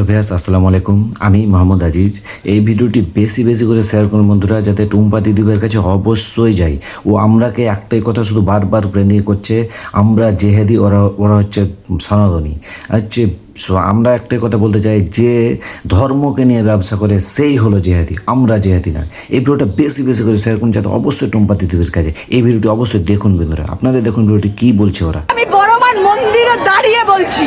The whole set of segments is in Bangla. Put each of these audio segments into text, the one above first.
ভিউয়ার্স আসসালামু আলাইকুম, আমি মোহাম্মদ আজিজ। এই ভিডিওটি বেশি বেশি করে শেয়ার করুন বন্ধুরা, যাতে টুম্পা দিদিভাইয়ের কাছে অবশ্যই যাই। ও আমরাকে একটাই কথা শুধু বারবার ব্র্যান্ডিং করছে, আমরা জেহাদি, ওরা ওরা হচ্ছে সনাতনী। হচ্ছে আমরা একটাই কথা বলতে চাই, যে ধর্মকে নিয়ে ব্যবসা করে সেই হলো জেহাদি, আমরা জেহাদি না। এই ভিডিওটা বেশি বেশি করে শেয়ার করুন, যাতে অবশ্যই টুম্পা দিদিভাইয়ের কাছে এই ভিডিওটি অবশ্যই দেখুন বন্ধুরা। আপনাদের দেখুন ভিডিওটি কী বলছে ওরা। আমি বড়মার মন্দিরে দাঁড়িয়ে বলছি,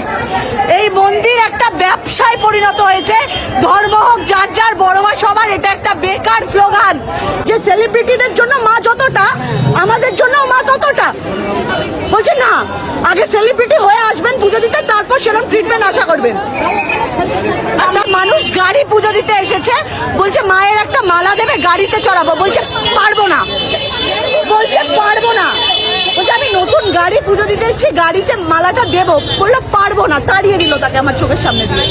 এই মন্দির একটা ব্যবসায় পরিণত হয়েছে। ধর্ম হোক যার যার, বড়মা সবার। এটা একটা বেকার স্লোগান যে সেলিব্রিটিদের জন্য মা যতটা, আমাদের জন্য মা ততটা। বলছে না, আগে সেলিব্রিটি হয়ে আসবেন পুজো দিতে, তারপর সেরকম ট্রিটমেন্ট আশা করবেন। একটা মানুষ গাড়ি পুজো দিতে এসেছে, বলছে মায়ের একটা মালা দেবে, গাড়িতে চড়াবো। বলছে পারবো না, বলছে পারবো না। বলছে আমি নতুন গাড়ি পুজো দিতে এসেছি, গাড়িতে মালাটা দেবো। বললো পারবো না, তাড়িয়ে দিল তাকে আমার চোখের সামনে দিয়ে।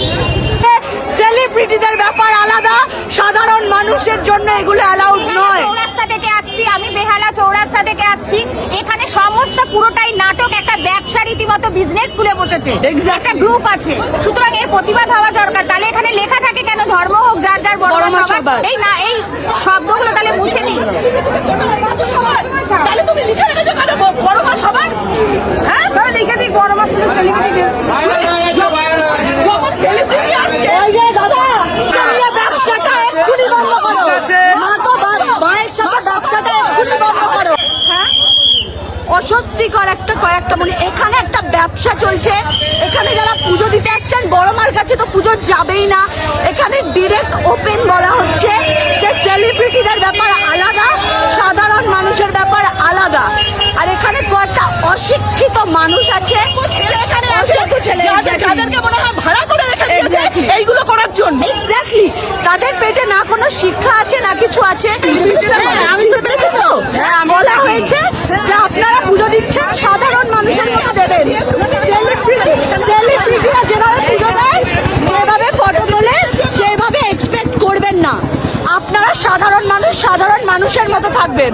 সেলিব্রিটিদের ব্যাপার আলাদা, সাধারণ মানুষের জন্য এগুলো অ্যালাউড নয়। চৌরাস্তা থেকে আসছি আমি, বেহালা চৌরাস্তা থেকে আসছি। এখানে সমস্ত পুরোটাই নাটক, একটা ব্যবসা রীতিমতো বিজনেস খুলে বসেছে, একটা গ্রুপ আছে। সুতরাং এর প্রতিবাদ হওয়া দরকার। তাহলে এখানে লেখা থাকে কেন ধর্ম হোক যার যার, বড়মা সবার? এই না, এই শব্দগুলো তাহলে মুছে দিই। তাহলে তুমি লিখে রেখেছো কেন বড়মা সবার? হ্যাঁ, তাহলে লিখে দিই বড়মা শুধু সেলিব্রিটি। যখন সেলিব্রিটি আসছে, ওই যে দাদা, তুমি ব্যবসাটা এক্ষুনি বন্ধ করো। মা তো মায়ের সাথে ব্যবসাটা এক্ষুনি বন্ধ করো। হ্যাঁ, অস্বস্তিকর একটা কয়েকটা মনে। এখানে একটা ব্যবসা চলছে, এখানে যারা পুজো দিতে আসছেন বড়মার কাছে তো পুজো যাবেই না। এখানে ডিরেক্ট ওপেন বলা হচ্ছে যে সেলিব্রিটিদের ব্যাপার আলাদা, সাধারণ মানুষের ব্যাপার আলাদা। আর এখানে কয়েকটা অশিক্ষিত মানুষ আছে, যাদেরকে মনে হয় ভাড়া করে রেখে দিয়েছে এইগুলো করার জন্য। এক্স্যাক্টলি, তাদের পেটে না কোনো শিক্ষা আছে না কিছু আছে। আমি পেরেছি তো, বলা হয়েছে যে আপনারা পুজো দিচ্ছেন, সাধারণ মানুষের মতো দেবেন। সেলিব্রিটিরা যেভাবে পুজো দেয়, যেভাবে ফটো তোলে, সেভাবে এক্সপেক্ট করবেন না। আপনারা সাধারণ মানুষ, সাধারণ মানুষের মতো থাকবেন।